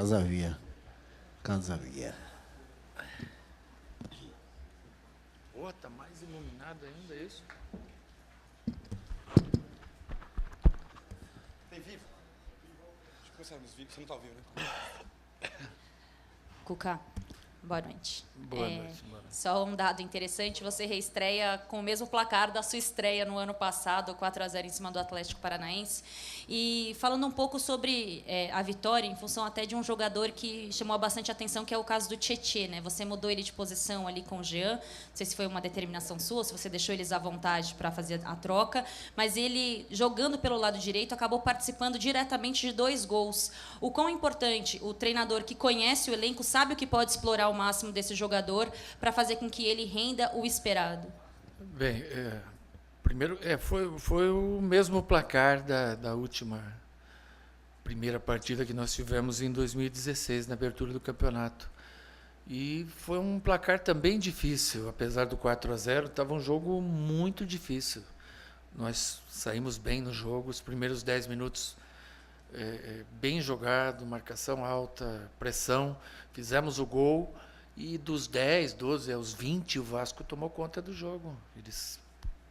Casavia. Casavia. Pô, tá mais iluminado ainda isso? Tem vivo? Deixa eu começar nos vídeos, você não tá ao vivo, né? Cuca, boa noite. Boa noite, mano. Só um dado interessante, você reestreia com o mesmo placar da sua estreia no ano passado, 4-0 em cima do Atlético Paranaense. E falando um pouco sobre a vitória, em função até de um jogador que chamou bastante atenção, que é o caso do Tietê, né? Você mudou ele de posição ali com o Jean, não sei se foi uma determinação sua, se você deixou eles à vontade para fazer a troca, mas ele, jogando pelo lado direito, acabou participando diretamente de 2 gols. O quão importante o treinador que conhece o elenco sabe o que pode explorar ao máximo desse jogador para fazer com que ele renda o esperado? Bem, primeiro, foi o mesmo placar da última primeira partida que nós tivemos em 2016, na abertura do campeonato. E foi um placar também difícil, apesar do 4-0, estava um jogo muito difícil. Nós saímos bem no jogo, os primeiros 10 minutos bem jogado, marcação alta, pressão, fizemos o gol. E dos 10, 12 aos 20, o Vasco tomou conta do jogo. Eles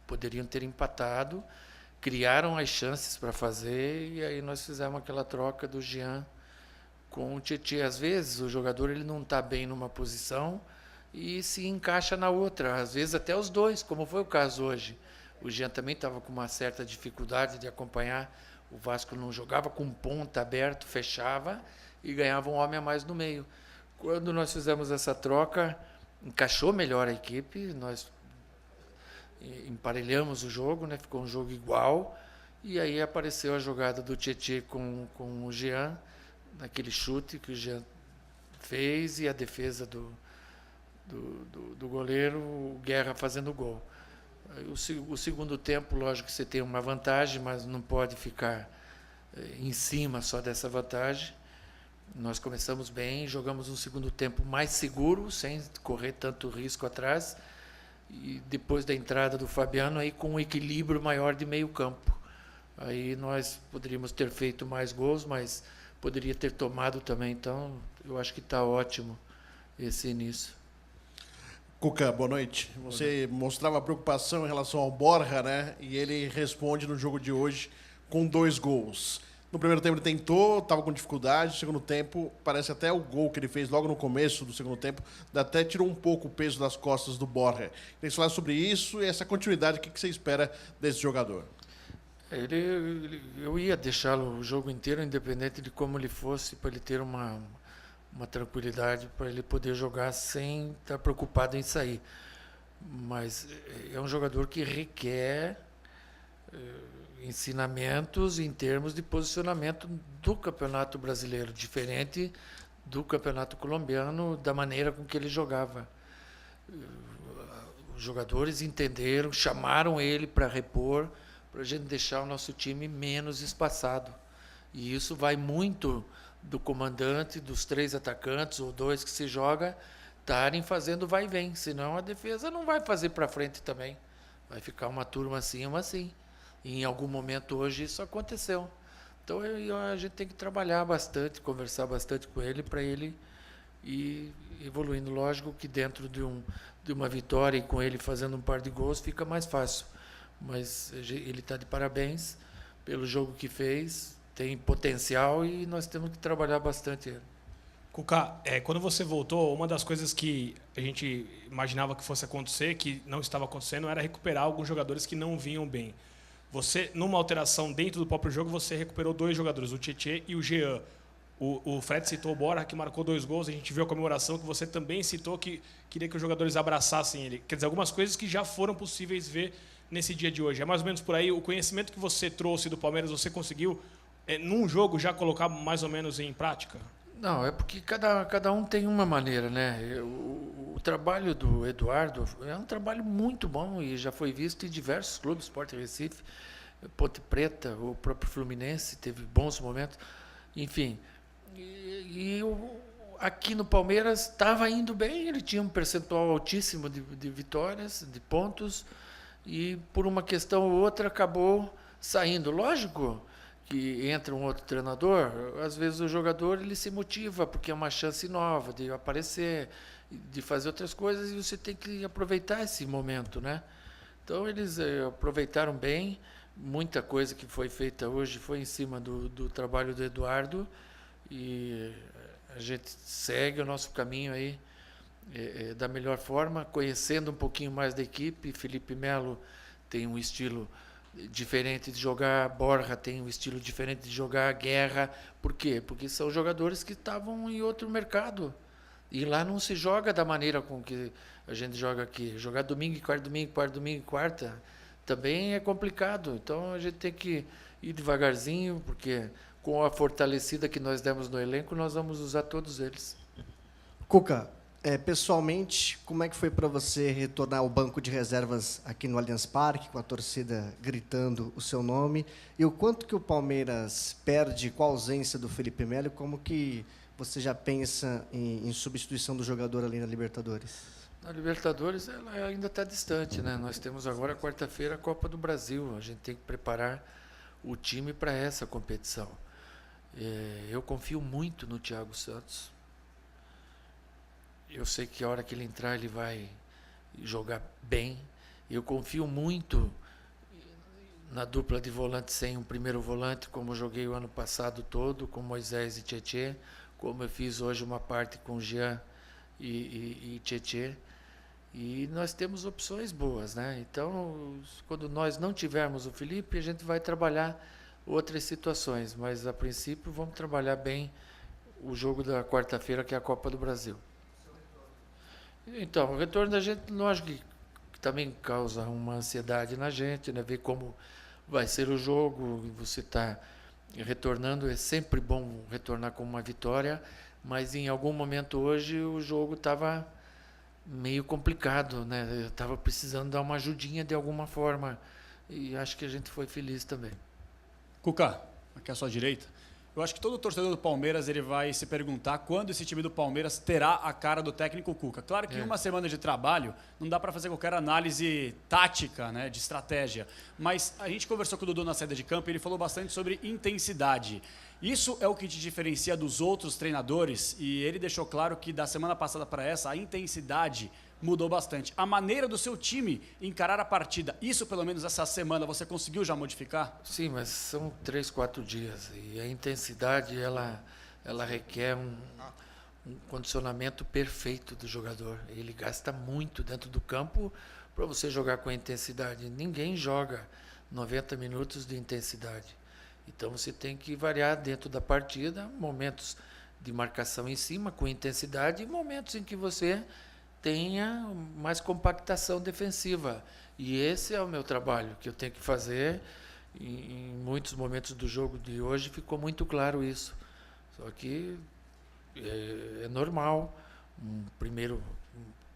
poderiam ter empatado, criaram as chances para fazer, e aí nós fizemos aquela troca do Jean com o Tietê. Às vezes o jogador ele não está bem numa posição e se encaixa na outra, às vezes até os dois, como foi o caso hoje. O Jean também estava com uma certa dificuldade de acompanhar. O Vasco não jogava com ponta aberto, fechava e ganhava um homem a mais no meio. Quando nós fizemos essa troca, encaixou melhor a equipe, nós emparelhamos o jogo, né? Ficou um jogo igual, e aí apareceu a jogada do Tietê com o Jean, naquele chute que o Jean fez, e a defesa do goleiro, o Guerra fazendo o gol. O segundo tempo, lógico que você tem uma vantagem, mas não pode ficar em cima só dessa vantagem. Nós começamos bem, jogamos um segundo tempo mais seguro, sem correr tanto risco atrás, e depois da entrada do Fabiano, aí com um equilíbrio maior de meio campo. Aí nós poderíamos ter feito mais gols, mas poderia ter tomado também, então eu acho que está ótimo esse início. Cuca, boa noite. Você mostrava preocupação em relação ao Borja, né? E ele responde no jogo de hoje com 2 gols. No primeiro tempo ele tentou, estava com dificuldade. No segundo tempo, parece até o gol que ele fez logo no começo do segundo tempo, até tirou um pouco o peso das costas do Borja. Queria falar sobre isso e essa continuidade, o que você espera desse jogador? Eu ia deixá-lo o jogo inteiro, independente de como ele fosse, para ele ter uma tranquilidade, para ele poder jogar sem estar preocupado em sair. Mas é um jogador que requer ensinamentos em termos de posicionamento do Campeonato Brasileiro, diferente do Campeonato Colombiano, da maneira com que ele jogava. Os jogadores entenderam, chamaram ele para repor, para a gente deixar o nosso time menos espaçado. E isso vai muito do comandante, dos 3 atacantes ou 2 que se joga, estarem fazendo vai e vem, senão a defesa não vai fazer para frente também. Vai ficar uma turma assim, uma assim. E em algum momento hoje isso aconteceu. Então a gente tem que trabalhar bastante, conversar bastante com ele para ele ir evoluindo. Lógico que dentro de uma vitória e com ele fazendo um par de gols fica mais fácil. Mas ele está de parabéns pelo jogo que fez, tem potencial e nós temos que trabalhar bastante ele. Cuca, quando você voltou, uma das coisas que a gente imaginava que fosse acontecer, que não estava acontecendo, era recuperar alguns jogadores que não vinham bem. Você, numa alteração dentro do próprio jogo, você recuperou 2 jogadores, o Tietê e o Jean. O Fred citou o Borja, que marcou 2 gols. A gente viu a comemoração que você também citou, que queria que os jogadores abraçassem ele. Quer dizer, algumas coisas que já foram possíveis ver nesse dia de hoje. É mais ou menos por aí. O conhecimento que você trouxe do Palmeiras, você conseguiu, num jogo, já colocar mais ou menos em prática? Não, é porque cada um tem uma maneira, né? O trabalho do Eduardo é um trabalho muito bom e já foi visto em diversos clubes, Sport Recife, Ponte Preta, o próprio Fluminense teve bons momentos, enfim. Aqui no Palmeiras estava indo bem, ele tinha um percentual altíssimo de vitórias, de pontos, e por uma questão ou outra acabou saindo. Lógico que entra um outro treinador, às vezes o jogador ele se motiva porque é uma chance nova de aparecer, de fazer outras coisas, e você tem que aproveitar esse momento, né? Então eles aproveitaram bem. Muita coisa que foi feita hoje foi em cima do trabalho do Eduardo, e a gente segue o nosso caminho aí da melhor forma, conhecendo um pouquinho mais da equipe. Felipe Melo tem um estilo diferente de jogar, Borja tem um estilo diferente de jogar, Guerra. Por quê? Porque são jogadores que estavam em outro mercado. E lá não se joga da maneira com que a gente joga aqui. Jogar domingo e quarta, domingo, quarta, domingo e quarta, também é complicado. Então a gente tem que ir devagarzinho, porque com a fortalecida que nós demos no elenco, nós vamos usar todos eles. Cuca, pessoalmente, como é que foi para você retornar ao banco de reservas aqui no Allianz Parque, com a torcida gritando o seu nome? E o quanto que o Palmeiras perde com a ausência do Felipe Melo? E como que você já pensa em substituição do jogador ali na Libertadores? Na Libertadores ela ainda está distante, né? Nós temos agora, quarta-feira, a Copa do Brasil. A gente tem que preparar o time para essa competição. Eu confio muito no Thiago Santos. Eu sei que a hora que ele entrar, ele vai jogar bem. Eu confio muito na dupla de volante sem um primeiro volante, como eu joguei o ano passado todo, com Moisés e Tietê, como eu fiz hoje uma parte com Jean e Tietê. E nós temos opções boas, né? Então, quando nós não tivermos o Felipe, a gente vai trabalhar outras situações. Mas, a princípio, vamos trabalhar bem o jogo da quarta-feira, que é a Copa do Brasil. Então, o retorno da gente, lógico que também causa uma ansiedade na gente, né? Ver como vai ser o jogo. Você está retornando, é sempre bom retornar com uma vitória, mas em algum momento hoje o jogo estava meio complicado, né? Eu estava precisando dar uma ajudinha de alguma forma, e acho que a gente foi feliz também. Cuca, aqui à sua direita. Eu acho que todo torcedor do Palmeiras ele vai se perguntar quando esse time do Palmeiras terá a cara do técnico Cuca. Claro que em uma semana de trabalho não dá para fazer qualquer análise tática, né, de estratégia, mas a gente conversou com o Dudu na saída de campo e ele falou bastante sobre intensidade. Isso é o que te diferencia dos outros treinadores, e ele deixou claro que da semana passada para essa a intensidade mudou bastante. A maneira do seu time encarar a partida, isso pelo menos essa semana você conseguiu já modificar? Sim, mas são 3, 4 dias, e a intensidade ela requer um condicionamento perfeito do jogador. Ele gasta muito dentro do campo para você jogar com a intensidade. Ninguém joga 90 minutos de intensidade. Então você tem que variar dentro da partida, momentos de marcação em cima com intensidade, e momentos em que você tenha mais compactação defensiva. E esse é o meu trabalho, que eu tenho que fazer. Em muitos momentos do jogo de hoje ficou muito claro isso. Só que é normal, primeiro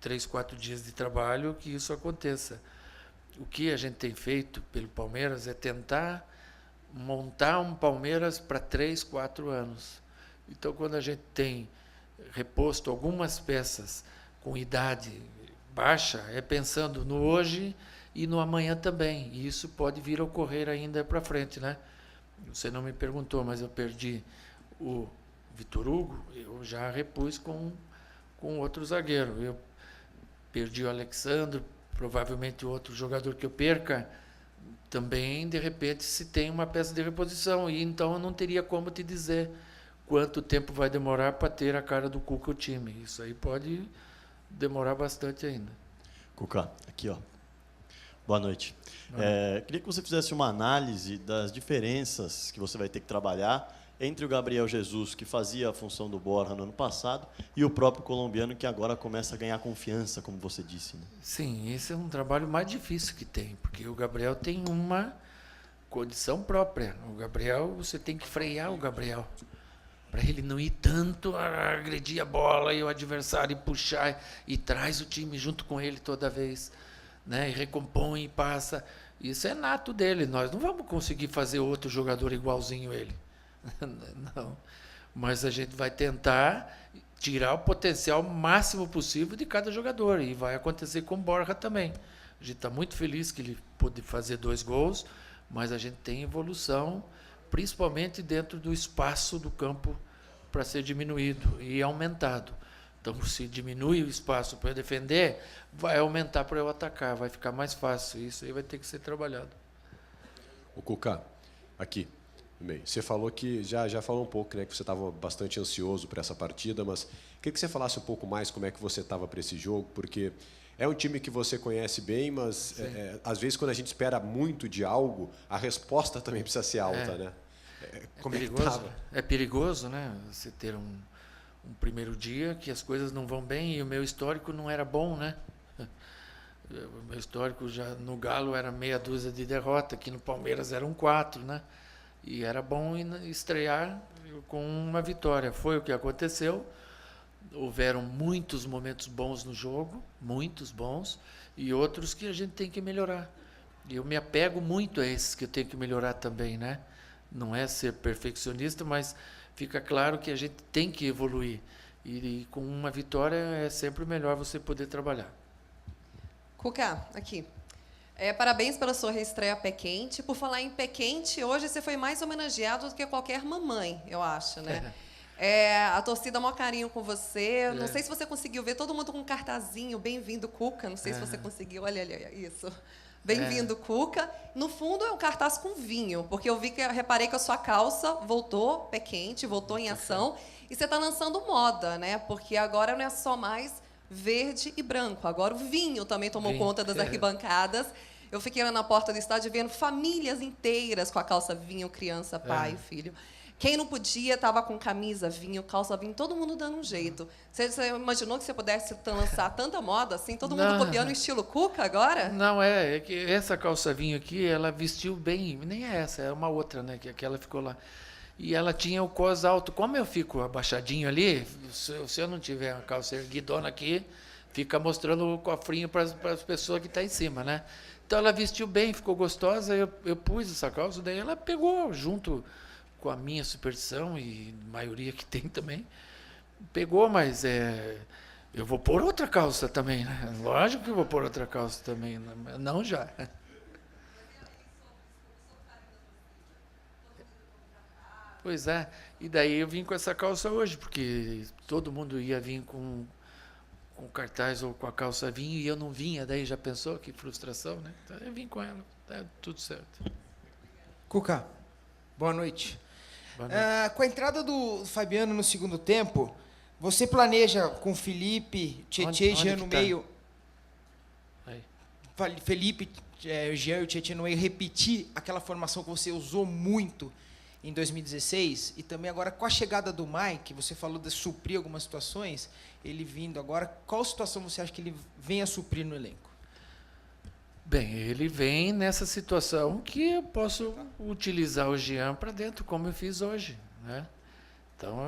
3, 4 dias de trabalho, que isso aconteça. O que a gente tem feito pelo Palmeiras é tentar montar um Palmeiras para 3, 4 anos. Então, quando a gente tem reposto algumas peças com idade baixa, é pensando no hoje e no amanhã também. E isso pode vir a ocorrer ainda para frente, né? Você não me perguntou, mas eu perdi o Vitor Hugo, eu já repus com outro zagueiro. Eu perdi o Alexandre, provavelmente outro jogador que eu perca, também, de repente, se tem uma peça de reposição. E então eu não teria como te dizer quanto tempo vai demorar para ter a cara do Cuca o time. Isso aí pode demorar bastante ainda. Cuca, aqui, ó. Boa noite. Queria que você fizesse uma análise das diferenças que você vai ter que trabalhar entre o Gabriel Jesus, que fazia a função do Borja no ano passado, e o próprio colombiano, que agora começa a ganhar confiança, como você disse, né? Sim, esse é um trabalho mais difícil que tem, porque o Gabriel tem uma condição própria. O Gabriel, você tem que frear o Gabriel, para ele não ir tanto a agredir a bola e o adversário e puxar, e traz o time junto com ele toda vez, né? E recompõe e passa. Isso é nato dele. Nós não vamos conseguir fazer outro jogador igualzinho a ele. Não. Mas a gente vai tentar tirar o potencial máximo possível de cada jogador. E vai acontecer com o Borja também. A gente está muito feliz que ele pôde fazer 2 gols, mas a gente tem evolução principalmente dentro do espaço do campo para ser diminuído e aumentado. Então, se diminui o espaço para eu defender, vai aumentar para eu atacar, vai ficar mais fácil. Isso aí vai ter que ser trabalhado. O Cuca, aqui, no meio. Você falou que já falou um pouco, né, que você estava bastante ansioso para essa partida, mas queria que você falasse um pouco mais como é que você estava para esse jogo, porque é um time que você conhece bem, mas às vezes quando a gente espera muito de algo, a resposta também precisa ser alta, né? Como perigoso, é que tava? é perigoso, né? Você ter um primeiro dia que as coisas não vão bem e o meu histórico não era bom, né? O meu histórico já no Galo era meia dúzia de derrota, aqui no Palmeiras eram 4, né? E era bom estrear com uma vitória. Foi o que aconteceu. Houveram muitos momentos bons no jogo, muitos bons, e outros que a gente tem que melhorar. E eu me apego muito a esses que eu tenho que melhorar também, né? Não é ser perfeccionista, mas fica claro que a gente tem que evoluir. E com uma vitória é sempre melhor você poder trabalhar. Cuca, aqui. Parabéns pela sua reestreia Pé Quente. Por falar em Pé Quente, hoje você foi mais homenageado do que qualquer mamãe, eu acho, né? A torcida maior carinho com você. Não sei se você conseguiu ver todo mundo com um cartazinho, bem-vindo, Cuca. Não sei se você conseguiu. Olha, isso. Bem-vindo, Cuca. No fundo, é um cartaz com vinho, porque eu reparei que a sua calça voltou Pé Quente, voltou em ação. E você está lançando moda, né? Porque agora não é só mais verde e branco. Agora o vinho também tomou conta das arquibancadas. Eu fiquei lá na porta do estádio vendo famílias inteiras com a calça vinho, criança, pai, filho. Quem não podia estava com camisa vinho, calça vinho, todo mundo dando um jeito. Você imaginou que você pudesse lançar tanta moda assim, todo mundo copiando o estilo Cuca agora? Não, é que essa calça vinho aqui, ela vestiu bem, nem é essa, é uma outra, né, que aquela ficou lá. E ela tinha o cos alto. Como eu fico abaixadinho ali, se eu não tiver a calça erguidona aqui, fica mostrando o cofrinho para as pessoas que estão em cima, né? Então ela vestiu bem, ficou gostosa, eu pus essa calça, daí ela pegou junto com a minha superstição, e a maioria que tem também, pegou, mas eu vou pôr outra calça também, né? Lógico que eu vou pôr outra calça também, não já. Pois é, e daí eu vim com essa calça hoje, porque todo mundo ia vir com cartaz ou com a calça vinho e eu não vinha, daí já pensou que frustração, né? Então eu vim com ela, tá tudo certo. Cuca, boa noite. Boa noite. Com a entrada do Fabiano no segundo tempo, você planeja com Felipe, Tietê e Jean no meio... Aí. Felipe, Jean e o Tietê no meio, repetir aquela formação que você usou muito em 2016, e também agora com a chegada do Mike, você falou de suprir algumas situações, ele vindo agora, qual situação você acha que ele vem a suprir no elenco? Bem, ele vem nessa situação que eu posso utilizar o Jean para dentro, como eu fiz hoje, né? Então,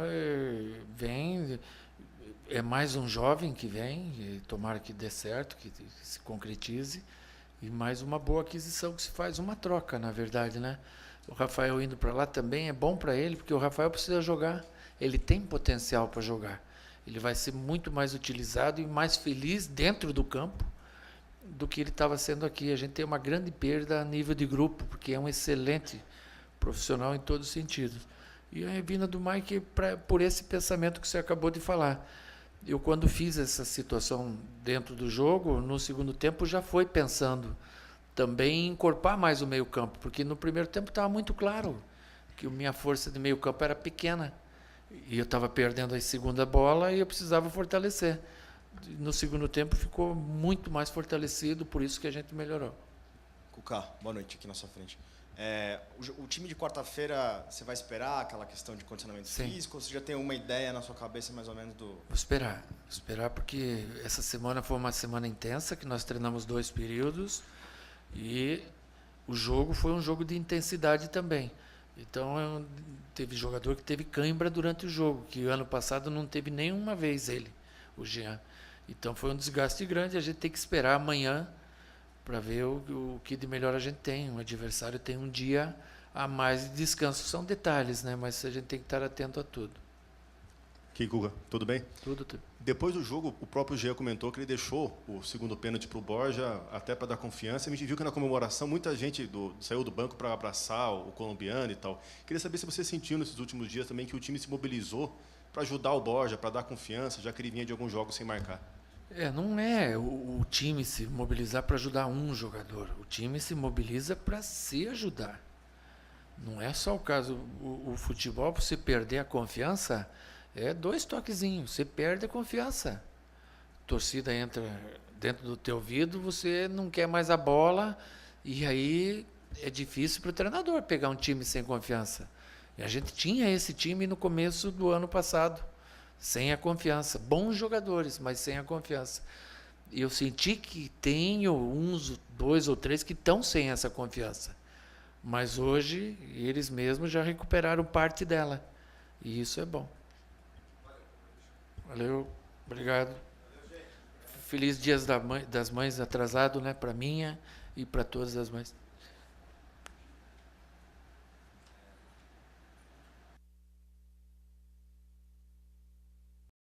é mais um jovem que vem, e tomara que dê certo, que se concretize, e mais uma boa aquisição que se faz, uma troca, na verdade, né? O Rafael indo para lá também é bom para ele, porque o Rafael precisa jogar. Ele tem potencial para jogar. Ele vai ser muito mais utilizado e mais feliz dentro do campo do que ele estava sendo aqui. A gente tem uma grande perda a nível de grupo, porque é um excelente profissional em todos os sentidos. E a vinda do Mike por esse pensamento que você acabou de falar. Eu, quando fiz essa situação dentro do jogo, no segundo tempo já foi pensando também encorpar mais o meio-campo, porque no primeiro tempo estava muito claro que a minha força de meio-campo era pequena. E eu estava perdendo a segunda bola e eu precisava fortalecer. No segundo tempo ficou muito mais fortalecido, por isso que a gente melhorou. Cuca, boa noite aqui na sua frente. O time de quarta-feira, você vai esperar aquela questão de condicionamento físico? Ou você já tem uma ideia na sua cabeça mais ou menos do... Vou esperar porque essa semana foi uma semana intensa, que nós treinamos 2 períodos, e o jogo foi um jogo de intensidade também. Então, teve jogador que teve cãibra durante o jogo, que ano passado não teve nenhuma vez ele, o Jean. Então, foi um desgaste grande, a gente tem que esperar amanhã para ver o que de melhor a gente tem. O adversário tem um dia a mais de descanso. São detalhes, né? Mas a gente tem que estar atento a tudo. Que Guga, tudo bem? Tudo. Depois do jogo, o próprio Jean comentou que ele deixou o segundo pênalti para o Borja até para dar confiança. A gente viu que na comemoração muita gente saiu do banco para abraçar o colombiano e tal. Queria saber se você sentiu nesses últimos dias também que o time se mobilizou para ajudar o Borja, para dar confiança, já que ele vinha de alguns jogos sem marcar. Não é o time se mobilizar para ajudar um jogador. O time se mobiliza para se ajudar. Não é só o caso. O futebol, para você perder a confiança, é 2 toquezinhos. Você perde a confiança. A torcida entra dentro do teu ouvido, você não quer mais a bola, e aí é difícil para o treinador pegar um time sem confiança. E a gente tinha esse time no começo do ano passado, sem a confiança. Bons jogadores, mas sem a confiança. E eu senti que tenho 2 ou 3 que estão sem essa confiança. Mas hoje, eles mesmos já recuperaram parte dela. E isso é bom. Valeu, obrigado. Feliz Dia das Mães atrasado, né, para minha e para todas as mães.